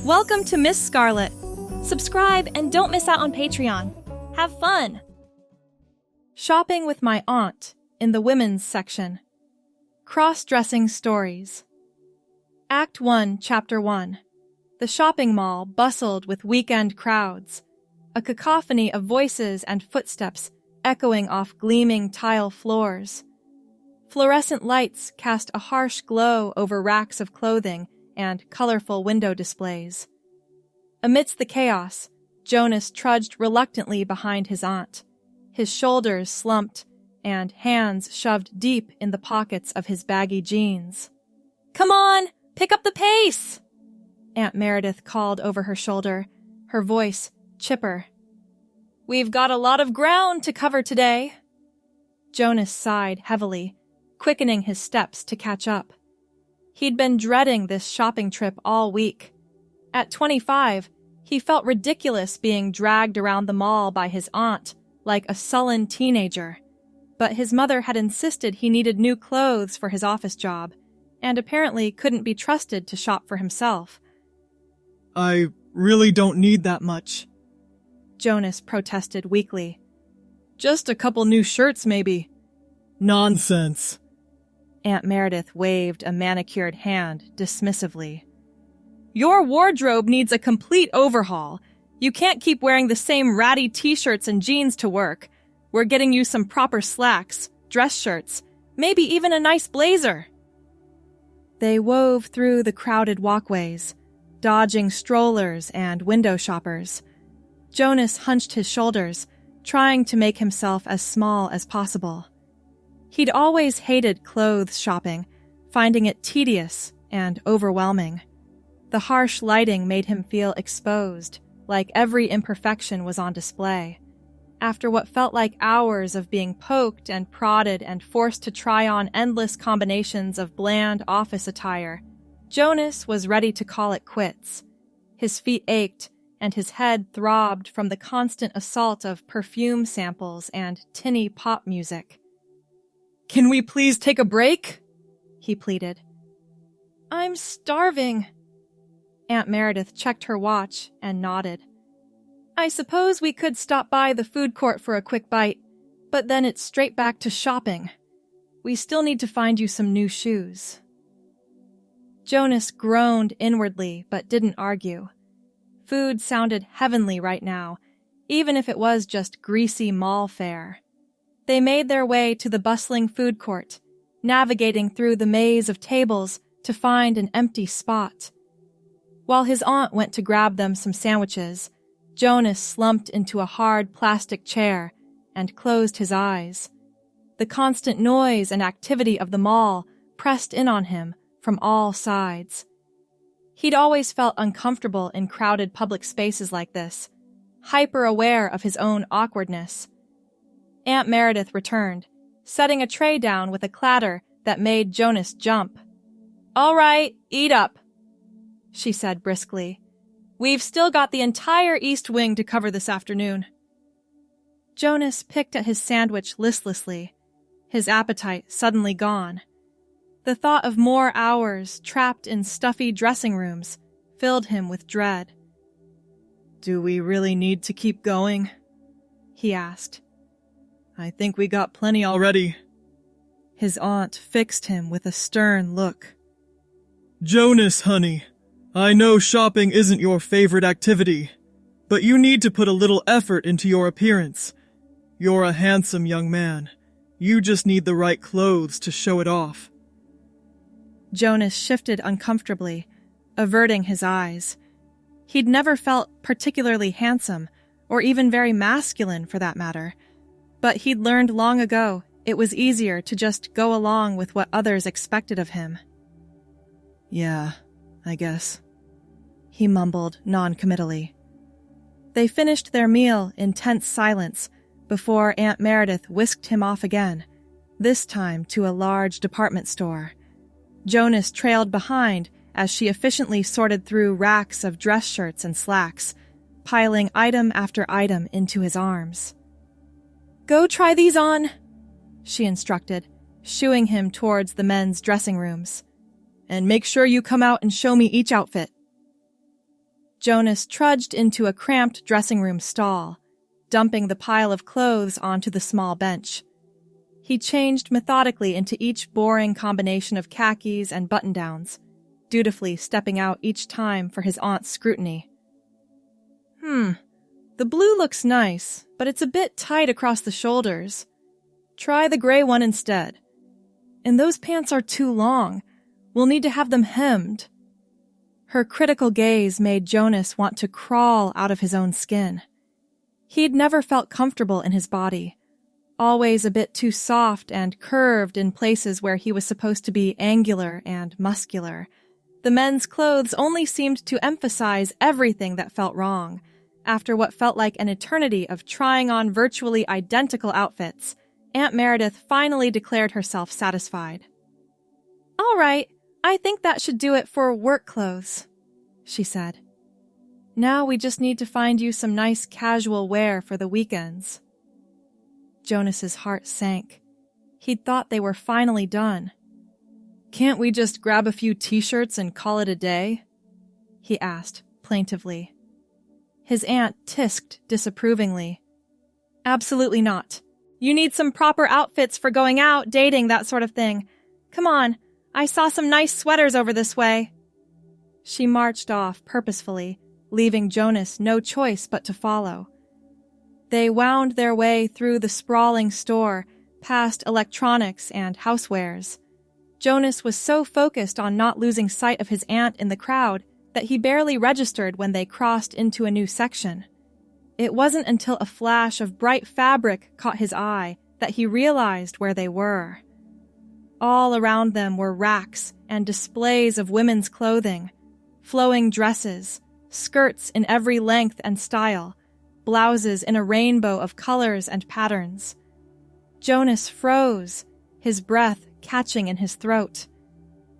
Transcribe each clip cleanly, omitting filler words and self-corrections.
Welcome to Miss Scarlett. Subscribe and don't miss out on Patreon. Have fun! Shopping with my aunt in the women's section. Crossdressing stories. Act 1, Chapter 1. The shopping mall bustled with weekend crowds, a cacophony of voices and footsteps echoing off gleaming tile floors. Fluorescent lights cast a harsh glow over racks of clothing and colorful window displays. Amidst the chaos, Jonas trudged reluctantly behind his aunt, his shoulders slumped and hands shoved deep in the pockets of his baggy jeans. "Come on, pick up the pace!" Aunt Meredith called over her shoulder, her voice chipper. "We've got a lot of ground to cover today." Jonas sighed heavily, quickening his steps to catch up. He'd been dreading this shopping trip all week. At 25, he felt ridiculous being dragged around the mall by his aunt like a sullen teenager. But his mother had insisted he needed new clothes for his office job, and apparently couldn't be trusted to shop for himself. "I really don't need that much," Jonas protested weakly. "Just a couple new shirts, maybe." "Nonsense." Aunt Meredith waved a manicured hand dismissively. "Your wardrobe needs a complete overhaul. You can't keep wearing the same ratty t-shirts and jeans to work. We're getting you some proper slacks, dress shirts, maybe even a nice blazer." They wove through the crowded walkways, dodging strollers and window shoppers. Jonas hunched his shoulders, trying to make himself as small as possible. He'd always hated clothes shopping, finding it tedious and overwhelming. The harsh lighting made him feel exposed, like every imperfection was on display. After what felt like hours of being poked and prodded and forced to try on endless combinations of bland office attire, Jonas was ready to call it quits. His feet ached, and his head throbbed from the constant assault of perfume samples and tinny pop music. "Can we please take a break?" he pleaded. "I'm starving." Aunt Meredith checked her watch and nodded. "I suppose we could stop by the food court for a quick bite, but then it's straight back to shopping. We still need to find you some new shoes." Jonas groaned inwardly but didn't argue. Food sounded heavenly right now, even if it was just greasy mall fare. They made their way to the bustling food court, navigating through the maze of tables to find an empty spot. While his aunt went to grab them some sandwiches, Jonas slumped into a hard plastic chair and closed his eyes. The constant noise and activity of the mall pressed in on him from all sides. He'd always felt uncomfortable in crowded public spaces like this, hyper-aware of his own awkwardness. Aunt Meredith returned, setting a tray down with a clatter that made Jonas jump. "All right, eat up," she said briskly. "We've still got the entire East Wing to cover this afternoon." Jonas picked at his sandwich listlessly, his appetite suddenly gone. The thought of more hours trapped in stuffy dressing rooms filled him with dread. "Do we really need to keep going?" he asked. "I think we got plenty already." His aunt fixed him with a stern look. "Jonas, honey, I know shopping isn't your favorite activity, but you need to put a little effort into your appearance. You're a handsome young man. You just need the right clothes to show it off." Jonas shifted uncomfortably, averting his eyes. He'd never felt particularly handsome, or even very masculine for that matter, but he'd learned long ago it was easier to just go along with what others expected of him. "Yeah, I guess," he mumbled noncommittally. They finished their meal in tense silence before Aunt Meredith whisked him off again, this time to a large department store. Jonas trailed behind as she efficiently sorted through racks of dress shirts and slacks, piling item after item into his arms. "Go try these on," she instructed, shooing him towards the men's dressing rooms. "And make sure you come out and show me each outfit." Jonas trudged into a cramped dressing room stall, dumping the pile of clothes onto the small bench. He changed methodically into each boring combination of khakis and button-downs, dutifully stepping out each time for his aunt's scrutiny. The blue looks nice, but it's a bit tight across the shoulders. Try the gray one instead. And those pants are too long. We'll need to have them hemmed. Her critical gaze made Jonas want to crawl out of his own skin. He'd never felt comfortable in his body, always a bit too soft and curved in places where he was supposed to be angular and muscular. The men's clothes only seemed to emphasize everything that felt wrong. After what felt like an eternity of trying on virtually identical outfits, Aunt Meredith finally declared herself satisfied. "All right, I think that should do it for work clothes," she said. "Now we just need to find you some nice casual wear for the weekends." Jonas's heart sank. He'd thought they were finally done. "Can't we just grab a few t-shirts and call it a day?" he asked plaintively. His aunt tisked disapprovingly. "Absolutely not. You need some proper outfits for going out, dating, that sort of thing. Come on, I saw some nice sweaters over this way." She marched off purposefully, leaving Jonas no choice but to follow. They wound their way through the sprawling store, past electronics and housewares. Jonas was so focused on not losing sight of his aunt in the crowd that he barely registered when they crossed into a new section. It wasn't until a flash of bright fabric caught his eye that he realized where they were. All around them were racks and displays of women's clothing, flowing dresses, skirts in every length and style, blouses in a rainbow of colors and patterns. Jonas froze, his breath catching in his throat.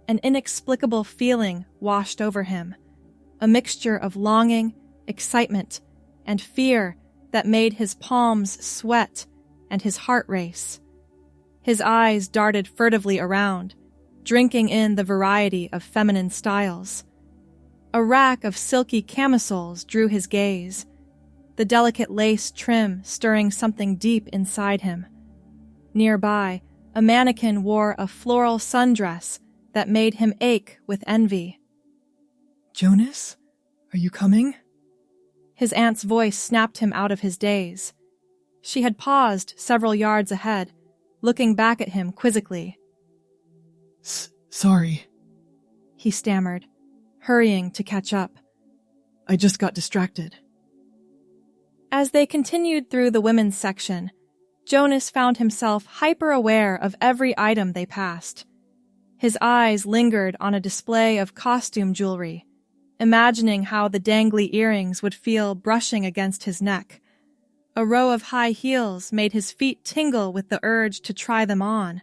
An inexplicable feeling washed over him, a mixture of longing, excitement, and fear that made his palms sweat and his heart race. His eyes darted furtively around, drinking in the variety of feminine styles. A rack of silky camisoles drew his gaze, the delicate lace trim stirring something deep inside him. Nearby, a mannequin wore a floral sundress that made him ache with envy. "Jonas, are you coming?" His aunt's voice snapped him out of his daze. She had paused several yards ahead, looking back at him quizzically. Sorry, he stammered, hurrying to catch up. "I just got distracted." As they continued through the women's section, Jonas found himself hyper-aware of every item they passed. His eyes lingered on a display of costume jewelry, imagining how the dangly earrings would feel brushing against his neck. A row of high heels made his feet tingle with the urge to try them on.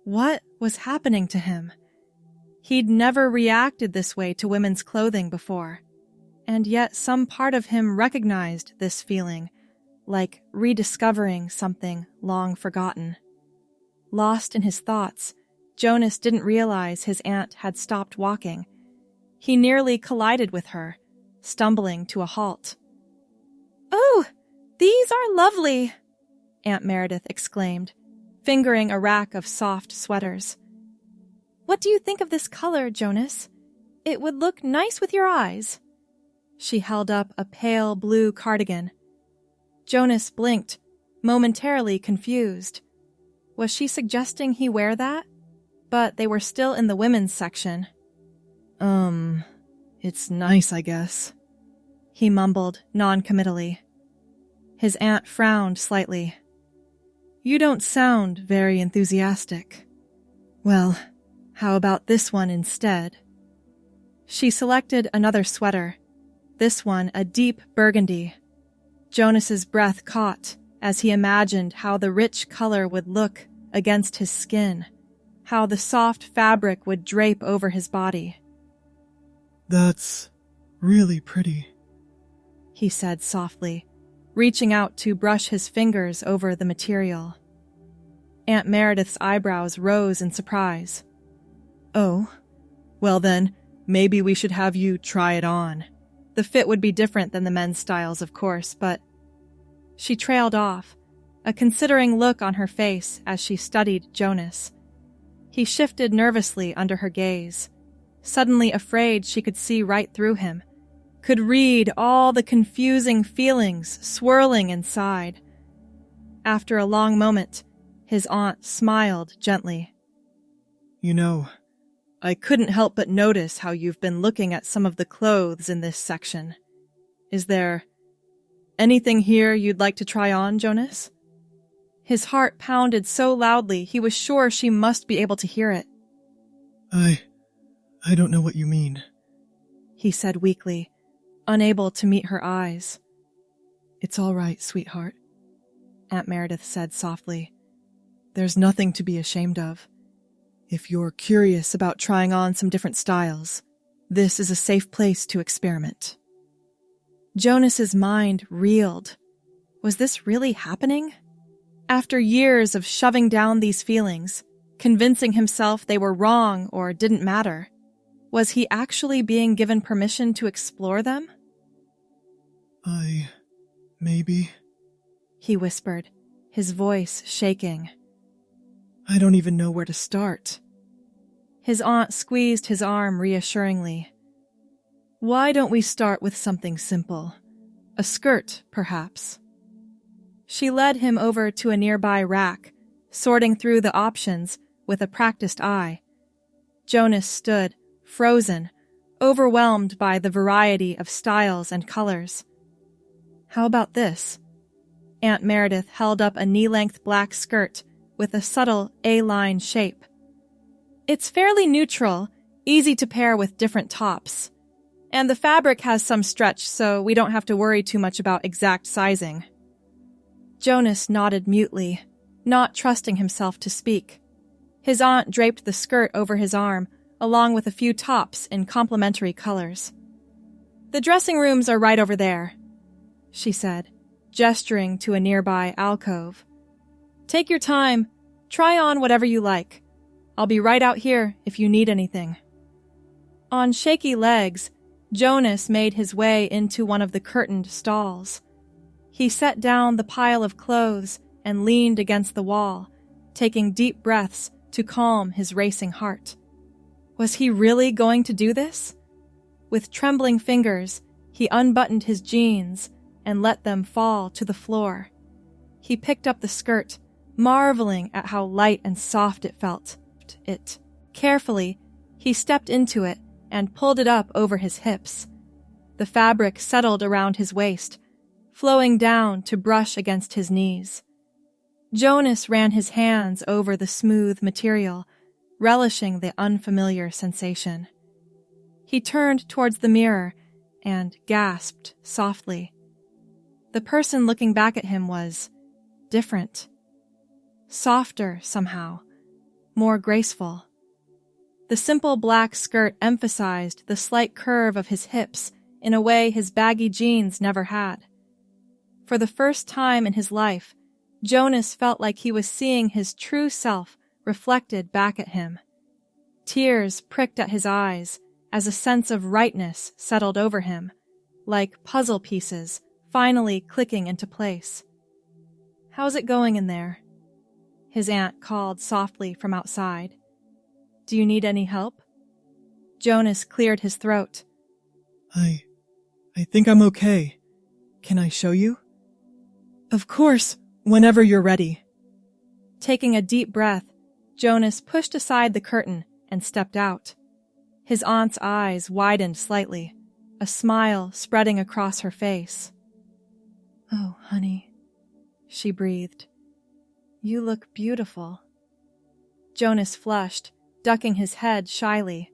What was happening to him? He'd never reacted this way to women's clothing before, and yet some part of him recognized this feeling, like rediscovering something long forgotten. Lost in his thoughts, Jonas didn't realize his aunt had stopped walking. He nearly collided with her, stumbling to a halt. "Oh, these are lovely," Aunt Meredith exclaimed, fingering a rack of soft sweaters. "What do you think of this color, Jonas? It would look nice with your eyes." She held up a pale blue cardigan. Jonas blinked, momentarily confused. Was she suggesting he wear that? But they were still in the women's section. It's nice, I guess," he mumbled noncommittally. His aunt frowned slightly. "You don't sound very enthusiastic. Well, how about this one instead?" She selected another sweater, this one a deep burgundy. Jonas's breath caught as he imagined how the rich color would look against his skin, how the soft fabric would drape over his body. "That's really pretty," he said softly, reaching out to brush his fingers over the material. Aunt Meredith's eyebrows rose in surprise. "Oh, well then, maybe we should have you try it on," The fit would be different than the men's styles, of course, but... She trailed off, a considering look on her face as she studied Jonas. He shifted nervously under her gaze, suddenly afraid she could see right through him, could read all the confusing feelings swirling inside. After a long moment, his aunt smiled gently. You know, I couldn't help but notice how you've been looking at some of the clothes in this section. Is there anything here you'd like to try on, Jonas? His heart pounded so loudly he was sure she must be able to hear it. I don't know what you mean, he said weakly, unable to meet her eyes. It's all right, sweetheart, Aunt Meredith said softly. There's nothing to be ashamed of. If you're curious about trying on some different styles, this is a safe place to experiment. Jonas's mind reeled. Was this really happening? After years of shoving down these feelings, convincing himself they were wrong or didn't matter, was he actually being given permission to explore them? Maybe, he whispered, his voice shaking. I don't even know where to start. His aunt squeezed his arm reassuringly. Why don't we start with something simple? A skirt, perhaps. She led him over to a nearby rack, sorting through the options with a practiced eye. Jonas stood, frozen, overwhelmed by the variety of styles and colors. How about this? Aunt Meredith held up a knee-length black skirt with a subtle A-line shape. It's fairly neutral, easy to pair with different tops. And the fabric has some stretch, so we don't have to worry too much about exact sizing. Jonas nodded mutely, not trusting himself to speak. His aunt draped the skirt over his arm, along with a few tops in complementary colors. The dressing rooms are right over there, she said, gesturing to a nearby alcove. Take your time. Try on whatever you like. I'll be right out here if you need anything. On shaky legs, Jonas made his way into one of the curtained stalls. He set down the pile of clothes and leaned against the wall, taking deep breaths to calm his racing heart. Was he really going to do this? With trembling fingers, he unbuttoned his jeans and let them fall to the floor. He picked up the skirt, marveling at how light and soft it felt. Carefully, he stepped into it and pulled it up over his hips. The fabric settled around his waist, flowing down to brush against his knees. Jonas ran his hands over the smooth material, relishing the unfamiliar sensation. He turned towards the mirror and gasped softly. The person looking back at him was different. Softer somehow, more graceful. The simple black skirt emphasized the slight curve of his hips in a way his baggy jeans never had. For the first time in his life, Jonas felt like he was seeing his true self reflected back at him. Tears pricked at his eyes as a sense of rightness settled over him, like puzzle pieces finally clicking into place. "How's it going in there?" his aunt called softly from outside. "Do you need any help?" Jonas cleared his throat. I think I'm okay. Can I show you? Of course, whenever you're ready. Taking a deep breath, Jonas pushed aside the curtain and stepped out. His aunt's eyes widened slightly, a smile spreading across her face. "Oh, honey," she breathed. "You look beautiful." Jonas flushed, ducking his head shyly.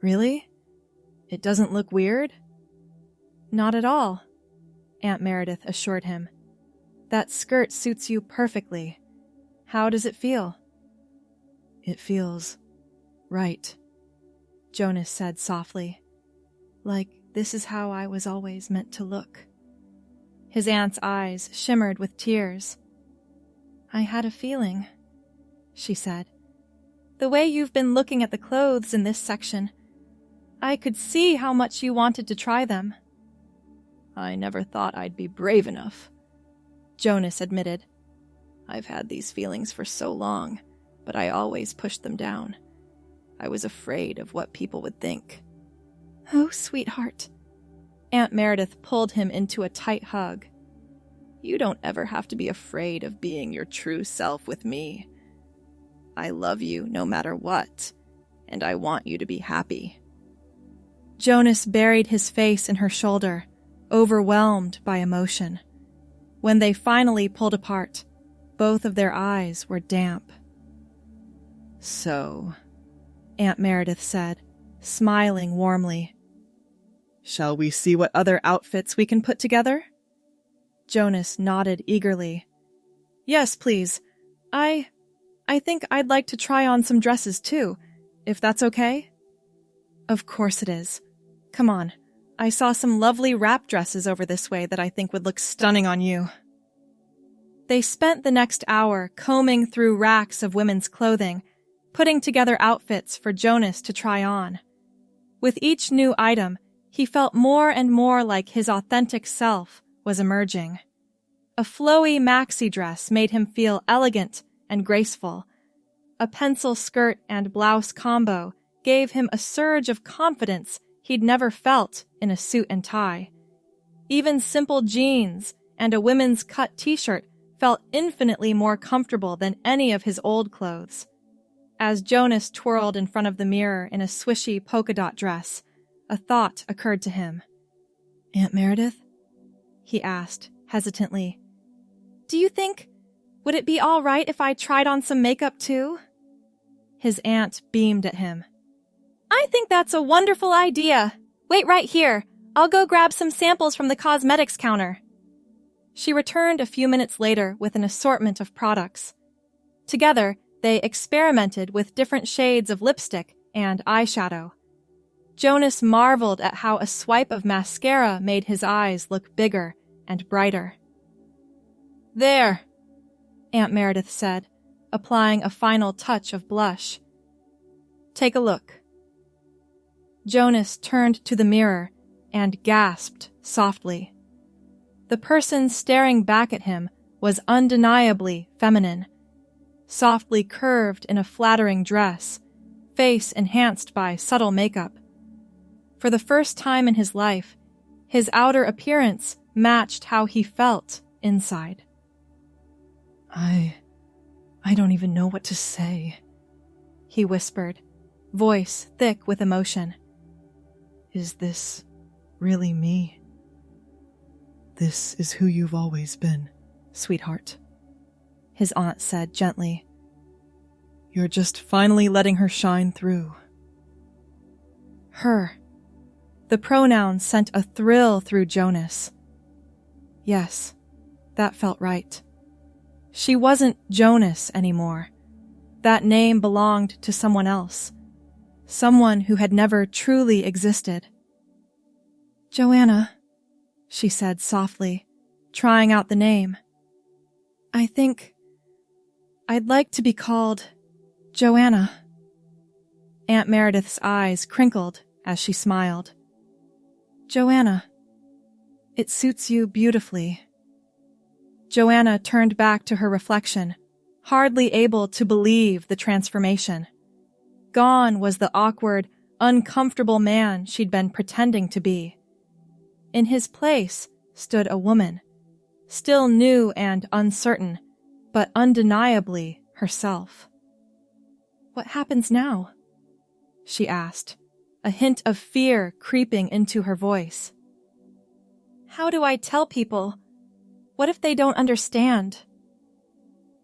"Really? It doesn't look weird?" "Not at all," Aunt Meredith assured him. "That skirt suits you perfectly. How does it feel?" "It feels right," Jonas said softly. "Like this is how I was always meant to look." His aunt's eyes shimmered with tears. "I had a feeling," she said. "The way you've been looking at the clothes in this section, I could see how much you wanted to try them. I never thought I'd be brave enough, Jonas admitted. I've had these feelings for so long, but I always pushed them down. I was afraid of what people would think. Oh, sweetheart. Aunt Meredith pulled him into a tight hug. You don't ever have to be afraid of being your true self with me. I love you no matter what, and I want you to be happy. Jonas buried his face in her shoulder, overwhelmed by emotion. When they finally pulled apart, both of their eyes were damp. So, Aunt Meredith said, smiling warmly. Shall we see what other outfits we can put together? Jonas nodded eagerly. Yes, please. I think I'd like to try on some dresses too, if that's okay. Of course it is. Come on. I saw some lovely wrap dresses over this way that I think would look stunning on you. They spent the next hour combing through racks of women's clothing, putting together outfits for Jonas to try on. With each new item, he felt more and more like his authentic self was emerging. A flowy maxi dress made him feel elegant and graceful. A pencil skirt and blouse combo gave him a surge of confidence he'd never felt in a suit and tie. Even simple jeans and a women's cut t-shirt felt infinitely more comfortable than any of his old clothes. As Jonas twirled in front of the mirror in a swishy polka dot dress, a thought occurred to him. Aunt Meredith? He asked, hesitantly. Do you think, would it be all right if I tried on some makeup too? His aunt beamed at him. I think that's a wonderful idea. Wait right here. I'll go grab some samples from the cosmetics counter. She returned a few minutes later with an assortment of products. Together, they experimented with different shades of lipstick and eyeshadow. Jonas marveled at how a swipe of mascara made his eyes look bigger and brighter. There, Aunt Meredith said, applying a final touch of blush. Take a look. Jonas turned to the mirror and gasped softly. The person staring back at him was undeniably feminine, softly curved in a flattering dress, face enhanced by subtle makeup. For the first time in his life, his outer appearance matched how he felt inside. I don't even know what to say, he whispered, voice thick with emotion. Is this really me? This is who you've always been, sweetheart, his aunt said gently. You're just finally letting her shine through. Her. The pronoun sent a thrill through Jonas. Yes, that felt right. She wasn't Jonas anymore. That name belonged to someone else. Someone who had never truly existed. Joanna, she said softly, trying out the name. I think I'd like to be called Joanna. Aunt Meredith's eyes crinkled as she smiled. Joanna, it suits you beautifully. Joanna turned back to her reflection, hardly able to believe the transformation. Gone was the awkward, uncomfortable man she'd been pretending to be. In his place stood a woman, still new and uncertain, but undeniably herself. What happens now? She asked, a hint of fear creeping into her voice. How do I tell people? What if they don't understand?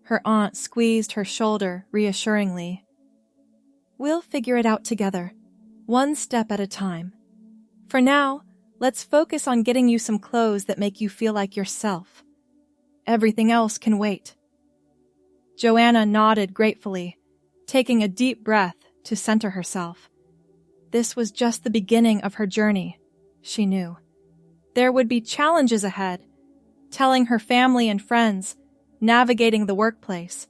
Her aunt squeezed her shoulder reassuringly. We'll figure it out together, one step at a time. For now, let's focus on getting you some clothes that make you feel like yourself. Everything else can wait. Joanna nodded gratefully, taking a deep breath to center herself. This was just the beginning of her journey, she knew. There would be challenges ahead, telling her family and friends, navigating the workplace,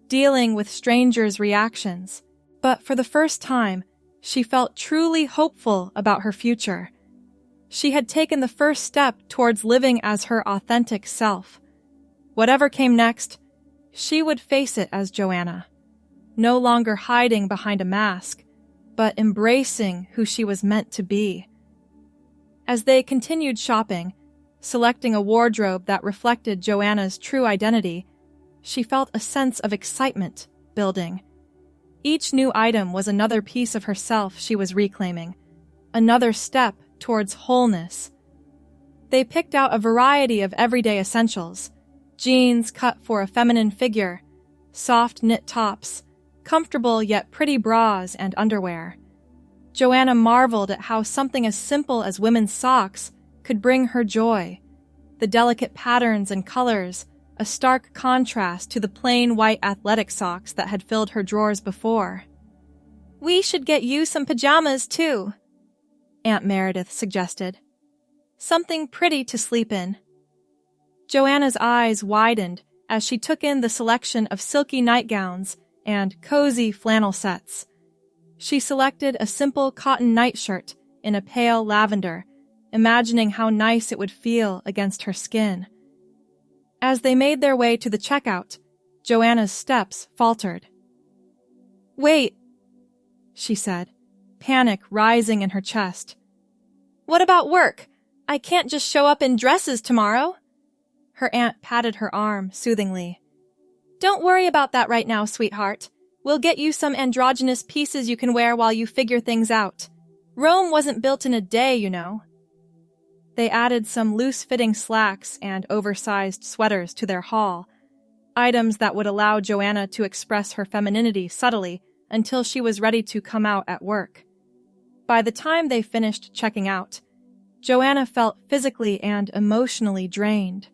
dealing with strangers' reactions. But for the first time, She felt truly hopeful about her future. She had taken the first step towards living as her authentic self. Whatever came next, she would face it as Joanna, no longer hiding behind a mask, but embracing who she was meant to be. As they continued shopping, selecting a wardrobe that reflected Joanna's true identity, she felt a sense of excitement building. Each new item was another piece of herself she was reclaiming, another step towards wholeness. They picked out a variety of everyday essentials: jeans cut for a feminine figure, soft knit tops, comfortable yet pretty bras and underwear. Joanna marveled at how something as simple as women's socks could bring her joy. The delicate patterns and colors, a stark contrast to the plain white athletic socks that had filled her drawers before. "We should get you some pajamas, too," Aunt Meredith suggested. "Something pretty to sleep in." Joanna's eyes widened as she took in the selection of silky nightgowns and cozy flannel sets. She selected a simple cotton nightshirt in a pale lavender, imagining how nice it would feel against her skin. As they made their way to the checkout, Joanna's steps faltered. "Wait," she said, panic rising in her chest. "What about work? I can't just show up in dresses tomorrow." Her aunt patted her arm soothingly. "Don't worry about that right now, sweetheart. We'll get you some androgynous pieces you can wear while you figure things out. Rome wasn't built in a day, you know." They added some loose-fitting slacks and oversized sweaters to their haul, items that would allow Joanna to express her femininity subtly until she was ready to come out at work. By the time they finished checking out, Joanna felt physically and emotionally drained.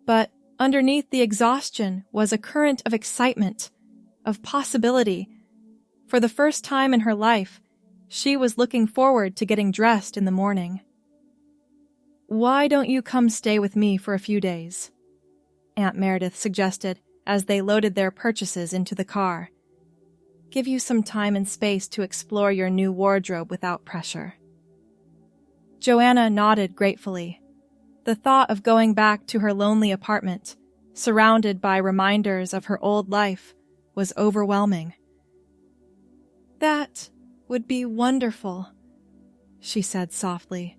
But underneath the exhaustion was a current of excitement, of possibility. For the first time in her life, she was looking forward to getting dressed in the morning. "Why don't you come stay with me for a few days?" Aunt Meredith suggested as they loaded their purchases into the car. "Give you some time and space to explore your new wardrobe without pressure." Joanna nodded gratefully. The thought of going back to her lonely apartment, surrounded by reminders of her old life, was overwhelming. "That would be wonderful," she said softly.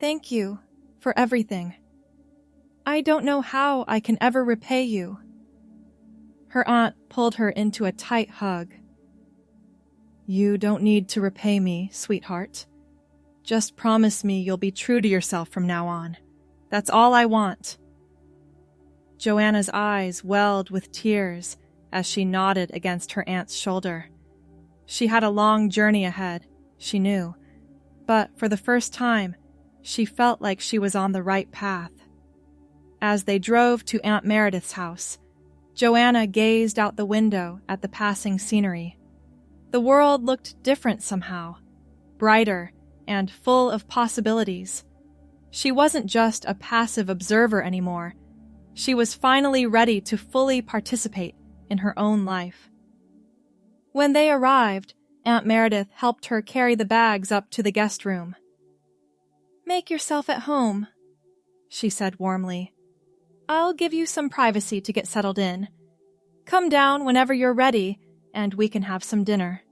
"Thank you for everything. I don't know how I can ever repay you." Her aunt pulled her into a tight hug. "You don't need to repay me, sweetheart. Just promise me you'll be true to yourself from now on. That's all I want." Joanna's eyes welled with tears as she nodded against her aunt's shoulder. She had a long journey ahead, she knew, but for the first time, she felt like she was on the right path. As they drove to Aunt Meredith's house, Joanna gazed out the window at the passing scenery. The world looked different somehow, brighter and full of possibilities. She wasn't just a passive observer anymore. She was finally ready to fully participate in her own life. When they arrived, Aunt Meredith helped her carry the bags up to the guest room. "Make yourself at home," she said warmly. "I'll give you some privacy to get settled in. Come down whenever you're ready, and we can have some dinner."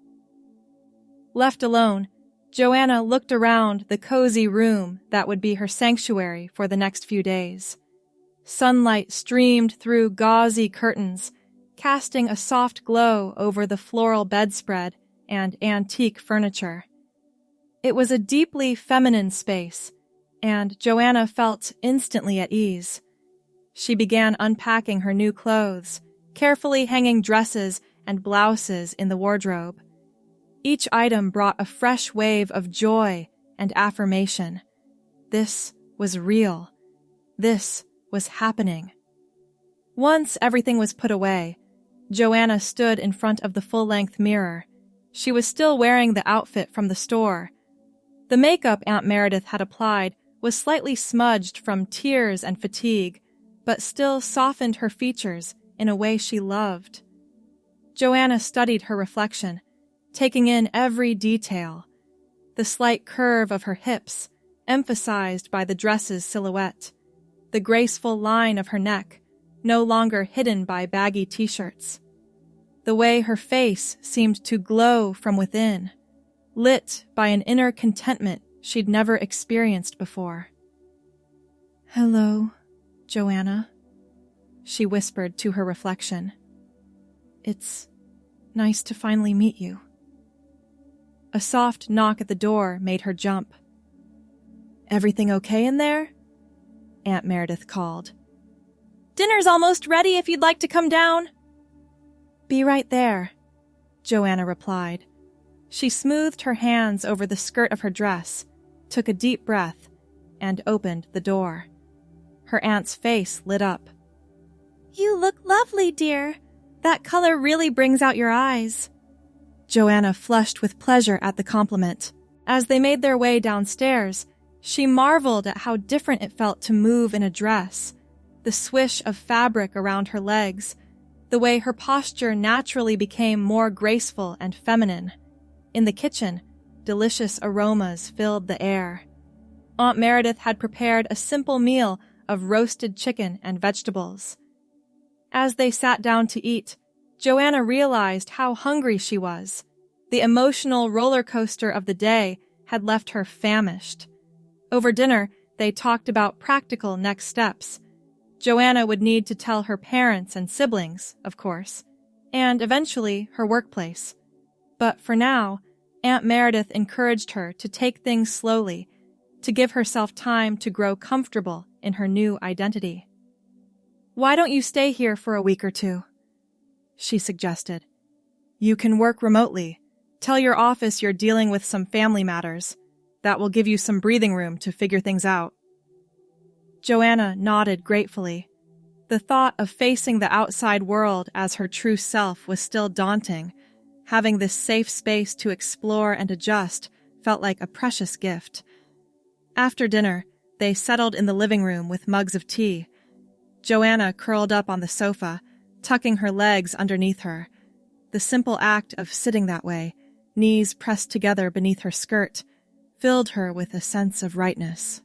Left alone, Joanna looked around the cozy room that would be her sanctuary for the next few days. Sunlight streamed through gauzy curtains, casting a soft glow over the floral bedspread and antique furniture. It was a deeply feminine space, and Joanna felt instantly at ease. She began unpacking her new clothes, carefully hanging dresses and blouses in the wardrobe. Each item brought a fresh wave of joy and affirmation. This was real. This was happening. Once everything was put away, Joanna stood in front of the full-length mirror. She was still wearing the outfit from the store. The makeup Aunt Meredith had applied was slightly smudged from tears and fatigue, but still softened her features in a way she loved. Joanna studied her reflection, taking in every detail. The slight curve of her hips, emphasized by the dress's silhouette. The graceful line of her neck, no longer hidden by baggy t-shirts. The way her face seemed to glow from within, lit by an inner contentment she'd never experienced before. "Hello, Joanna," she whispered to her reflection. "It's nice to finally meet you." A soft knock at the door made her jump. "Everything okay in there?" Aunt Meredith called. "Dinner's almost ready if you'd like to come down." "Be right there," Joanna replied. She smoothed her hands over the skirt of her dress, took a deep breath, and opened the door. Her aunt's face lit up. "You look lovely, dear. That color really brings out your eyes." Joanna flushed with pleasure at the compliment. As they made their way downstairs, she marveled at how different it felt to move in a dress, the swish of fabric around her legs, the way her posture naturally became more graceful and feminine. In the kitchen, delicious aromas filled the air. Aunt Meredith had prepared a simple meal of roasted chicken and vegetables. As they sat down to eat, Joanna realized how hungry she was. The emotional roller coaster of the day had left her famished. Over dinner, they talked about practical next steps. Joanna would need to tell her parents and siblings, of course, and eventually her workplace. But for now, Aunt Meredith encouraged her to take things slowly, to give herself time to grow comfortable in her new identity. "Why don't you stay here for a week or two?" she suggested. "You can work remotely. Tell your office you're dealing with some family matters. That will give you some breathing room to figure things out." Joanna nodded gratefully. The thought of facing the outside world as her true self was still daunting. Having this safe space to explore and adjust felt like a precious gift. After dinner, they settled in the living room with mugs of tea. Joanna curled up on the sofa, tucking her legs underneath her. The simple act of sitting that way, knees pressed together beneath her skirt, filled her with a sense of rightness.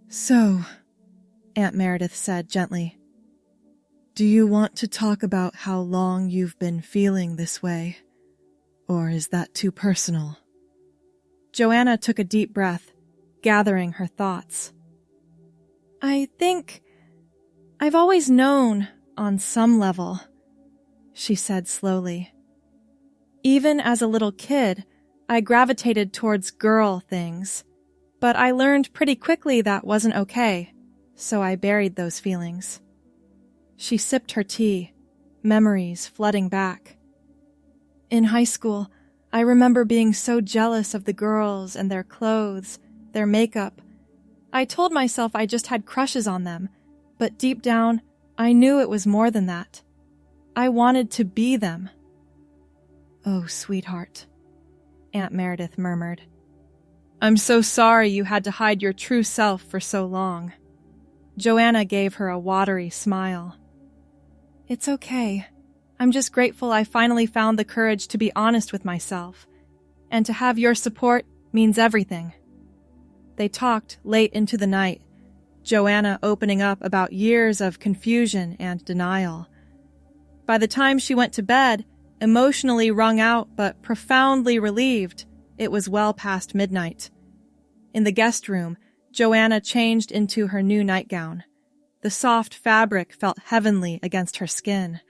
"So," Aunt Meredith said gently, "do you want to talk about how long you've been feeling this way? Or is that too personal?" Joanna took a deep breath, gathering her thoughts. "I think I've always known, on some level," she said slowly. "Even as a little kid, I gravitated towards girl things, but I learned pretty quickly that wasn't okay, so I buried those feelings." She sipped her tea, memories flooding back. "In high school, I remember being so jealous of the girls and their clothes, their makeup. I told myself I just had crushes on them, but deep down, I knew it was more than that. I wanted to be them." "Oh, sweetheart," Aunt Meredith murmured. "I'm so sorry you had to hide your true self for so long." Joanna gave her a watery smile. "It's okay. I'm just grateful I finally found the courage to be honest with myself. And to have your support means everything." They talked late into the night, Joanna opening up about years of confusion and denial. By the time she went to bed, emotionally wrung out but profoundly relieved, it was well past midnight. In the guest room, Joanna changed into her new nightgown. The soft fabric felt heavenly against her skin.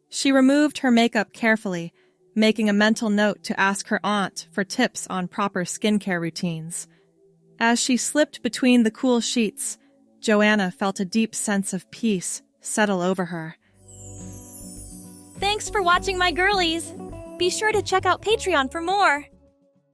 She removed her makeup carefully, making a mental note to ask her aunt for tips on proper skincare routines. As she slipped between the cool sheets, Joanna felt a deep sense of peace settle over her. Thanks for watching my girlies! Be sure to check out Patreon for more!